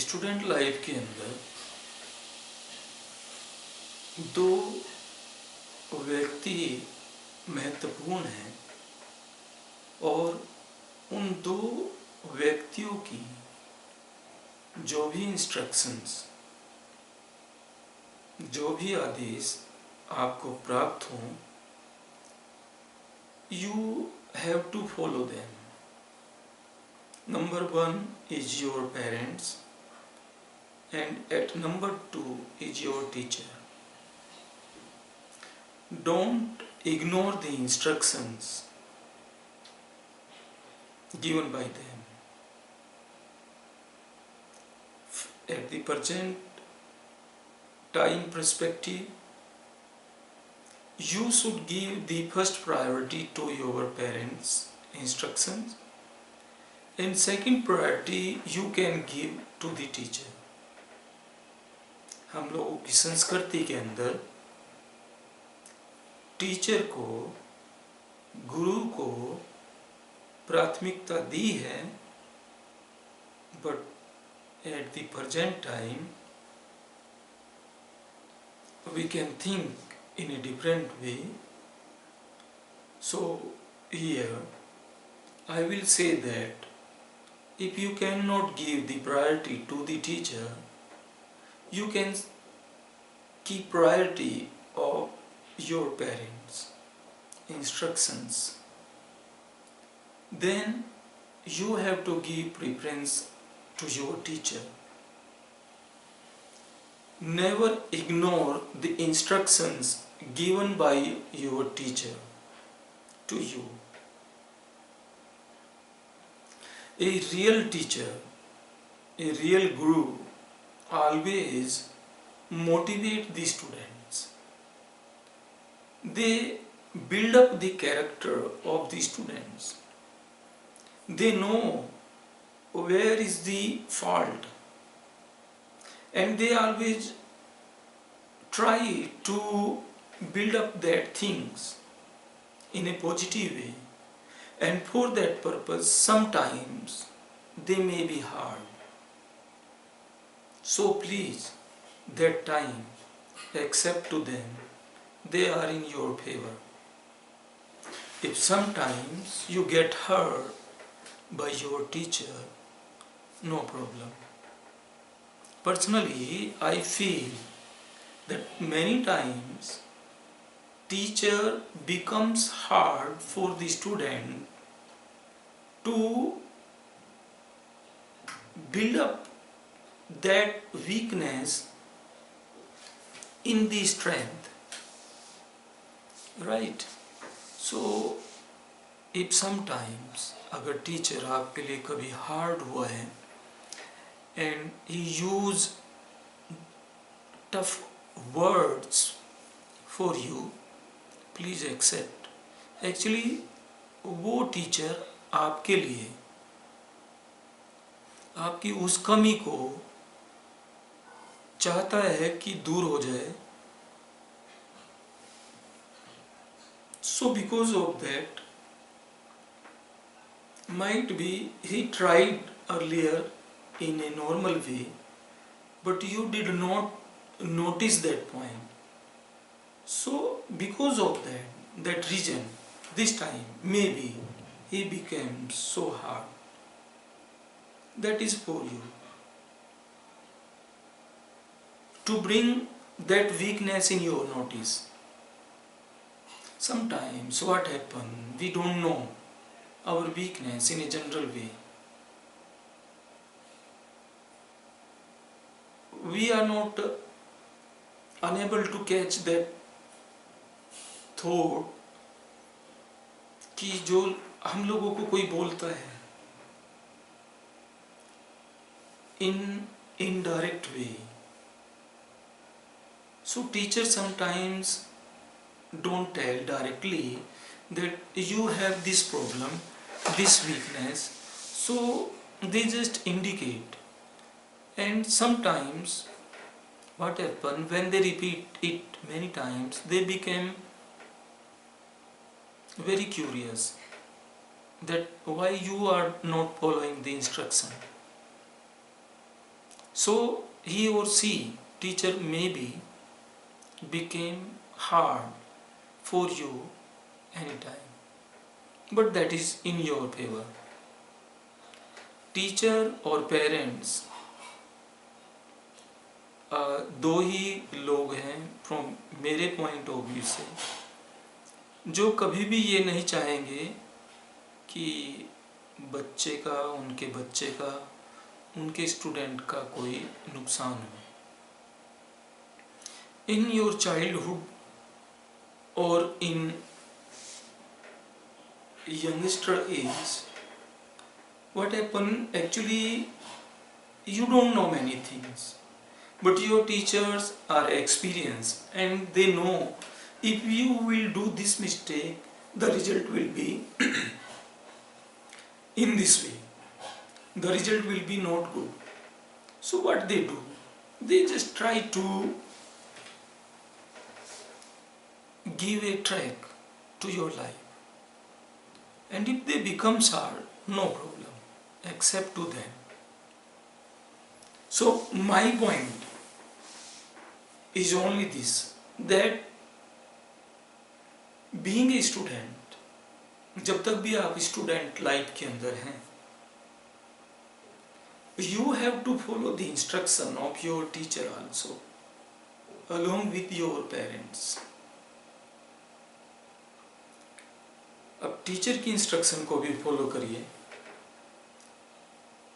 Student life के अंदर दो व्यक्ति महत्वपूर्ण हैं और उन दो व्यक्तियों की जो भी इंस्ट्रक्शंस, जो भी आदेश आपको प्राप्त हों, you have to follow them. Number one is your parents and at number two is your teacher. Don't ignore the instructions given by them. At the present time perspective, you should give the first priority to your parents' instructions and second priority you can give to the teacher. हम लोगों की संस्कृति के अंदर teacher को, गुरु को प्राथमिकता दी है, but at the present time we can think in a different way. So here I will say that if you cannot give the priority to the teacher, you can keep priority of your parents' instructions. Then you have to give preference to your teacher. Never ignore the instructions given by your teacher to you. A real teacher, a real guru always motivate the students. They build up the character of the students. They know where is the fault and they always try to build up that things in a positive way, and for that purpose sometimes they may be hard. So please, that time accept to them, they are in your favor. If sometimes you get hurt by your teacher, no problem. Personally, I feel that many times teacher becomes hard for the student to build up that weakness in the strength, right? So if sometimes अगर teacher आपके लिए कभी hard हुआ है and he use tough words for you, please accept. Actually वो teacher आपके लिए आपकी उस कमी को चाहता है कि दूर हो जाए. So because of that, might be he tried earlier in a normal way, but you did not notice that point. So because of that reason, this time maybe he became so hard. That is for you to bring that weakness in your notice. Sometimes what happens, we don't know our weakness in a general way. We are not unable to catch that thought कि जो हम लोगों को कोई बोलता है in indirect way. So teachers sometimes don't tell directly that you have this problem, this weakness, so they just indicate. And sometimes what happens, when they repeat it many times, they become very curious that why you are not following the instruction. So he or she, teacher, maybe became hard for you anytime, but that is in your favor. Teacher or parents दो ही लोग हैं from मेरे point of view से, जो कभी भी ये नहीं चाहेंगे कि बच्चे का, उनके बच्चे का, उनके स्टूडेंट का कोई नुकसान हो. इन योर चाइल्डहुड और इन youngster age, what happen actually, you don't know many things, but your teachers are experienced and they know if you will do this mistake, the result will be in this way, the result will be not good. So what they do, they just try to give a track to your life, and if they become hard, no problem, accept to them. So my point is only this, that being a student, जब तक भी आप student life के अंदर हैं, you have to follow the instruction of your teacher also, along with your parents. अब teacher की instruction को भी फॉलो करिए.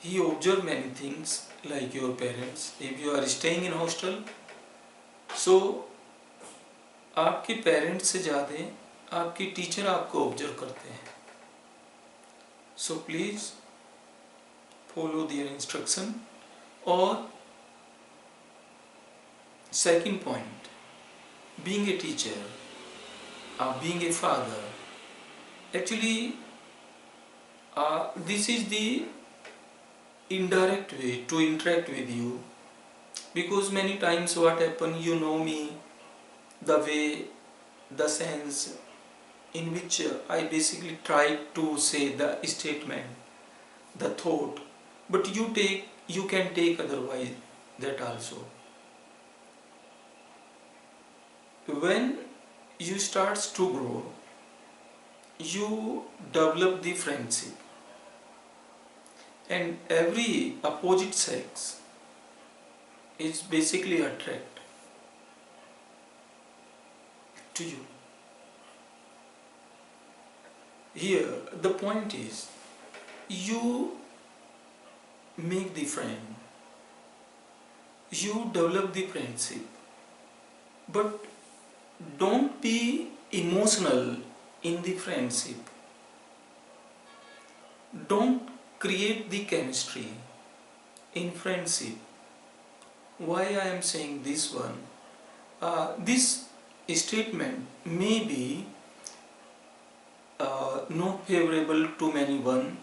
He observe many things like your parents. If you are staying in hostel, so आपके parents से ज़्यादा आपके teacher आपको ऑब्जर्व करते हैं. So please follow their instruction. और second point, being a teacher or being a father, actually this is the indirect way to interact with you, because many times what happen, you know me, the way, the sense in which I basically try to say the statement, the thought, but you can take otherwise that also. When you starts to grow, you develop the friendship, and every opposite sex is basically attract to you. Here the point is, you make the friend, you develop the friendship, but don't be emotional in the friendship. Don't create the chemistry in friendship. Why I am saying this one? This statement may be not favorable to anyone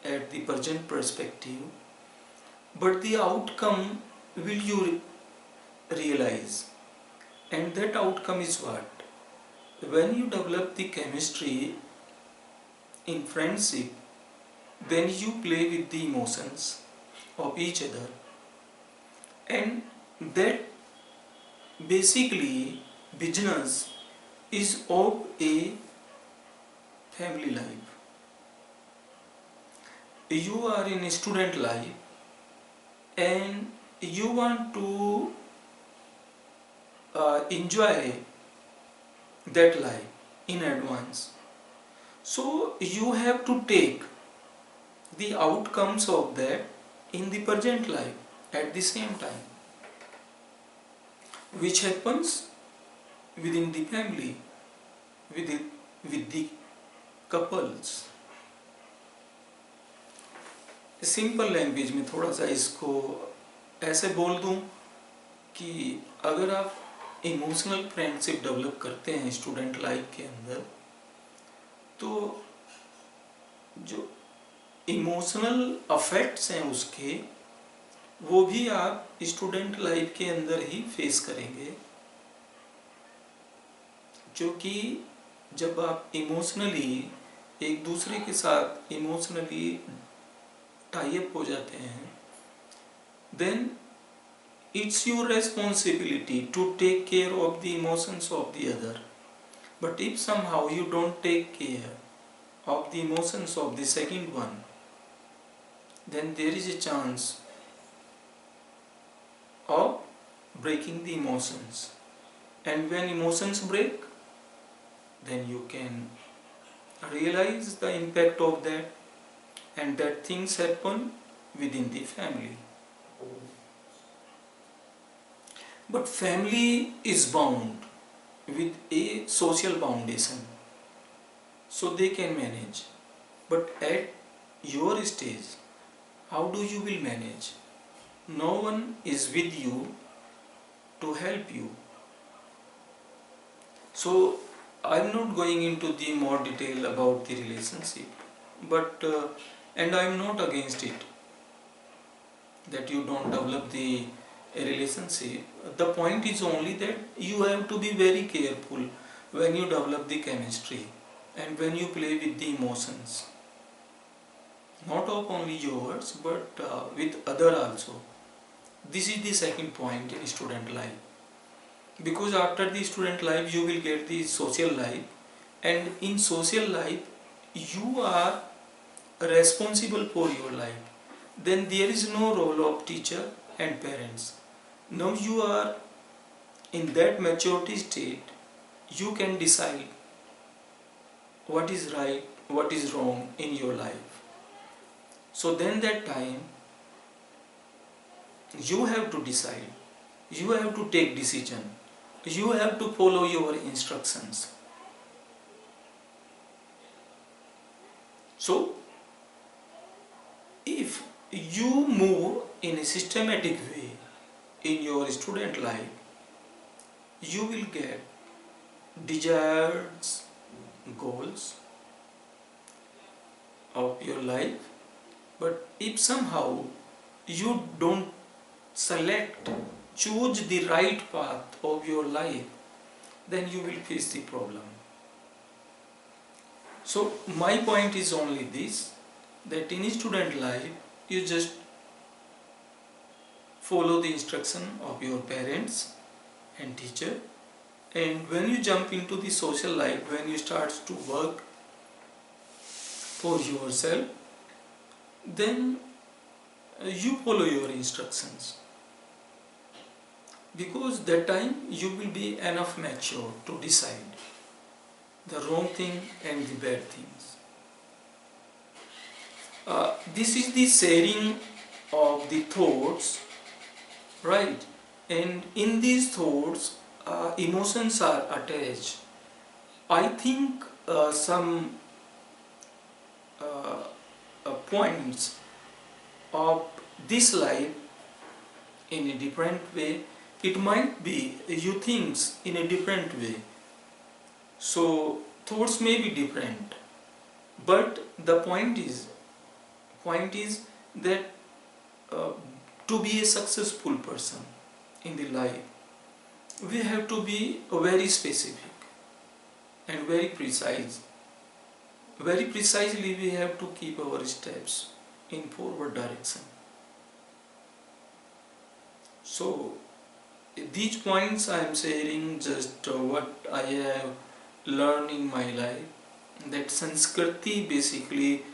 at the present perspective, but the outcome will you realize, and that outcome is what? When you develop the chemistry in friendship, then you play with the emotions of each other, and that basically business is of a family life. You are in a student life and you want to enjoy that life in advance, so you have to take the outcomes of that in the present life at the same time, which happens within the family, with the couples. Simple language में थोड़ा सा इसको ऐसे बोल दूं कि अगर आप इमोशनल फ्रेंडशिप डेवलप करते हैं स्टूडेंट लाइफ के अंदर, तो जो इमोशनल अफेक्ट्स हैं उसके, वो भी आप स्टूडेंट लाइफ के अंदर ही फेस करेंगे. क्योंकि जब आप इमोशनली एक दूसरे के साथ इमोशनली टाई अप हो जाते हैं, then it's your responsibility to take care of the emotions of the other. But if somehow you don't take care of the emotions of the second one, then there is a chance of breaking the emotions. And when emotions break, then you can realize the impact of that, and that things happen within the family. But family is bound with a social foundation, so they can manage. But at your stage, how do you will manage? No one is with you to help you. So I'm not going into the more detail about the relationship, but and I'm not against it that you don't develop the relationship. The point is only that you have to be very careful when you develop the chemistry and when you play with the emotions, not of only yours but with other also. This is the second point in student life, because after the student life you will get the social life, and in social life you are responsible for your life. Then there is no role of teacher and parents. Now you are in that maturity state, you can decide what is right, what is wrong in your life. So then that time you have to decide, you have to take decision, you have to follow your instructions. So if you move in a systematic way in your student life, you will get desired goals of your life. But if somehow you don't choose the right path of your life, then you will face the problem. So my point is only this, that in student life you just follow the instruction of your parents and teacher, and when you jump into the social life, when you start to work for yourself, then you follow your instructions, because that time you will be enough mature to decide the wrong thing and the bad things. This is the sharing of the thoughts, right? And in these thoughts, emotions are attached. I think some uh, points of this life in a different way. It might be you thinks in a different way. So thoughts may be different, but the point is that uh, to be a successful person in the life, we have to be very specific and very precise. Very precisely we have to keep our steps in forward direction. So these points I am sharing just what I have learned in my life, that संस्कृति basically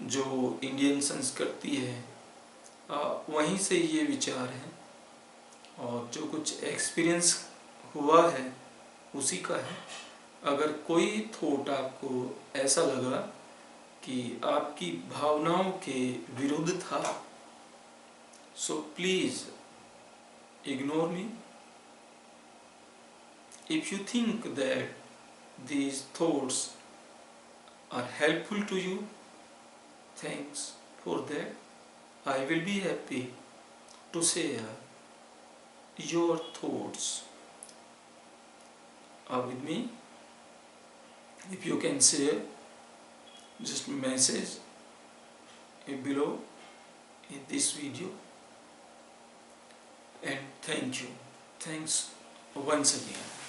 जो Indian संस्कृति है वहीं से ये विचार है, और जो कुछ एक्सपीरियंस हुआ है उसी का है। अगर कोई थॉट आपको ऐसा लगा कि आपकी भावनाओं के विरुद्ध था, so please ignore me. If you think that these thoughts are helpful to you, thanks for that. I will be happy to share your thoughts with me. If you can share, just message below in this video. And thank you. Thanks once again.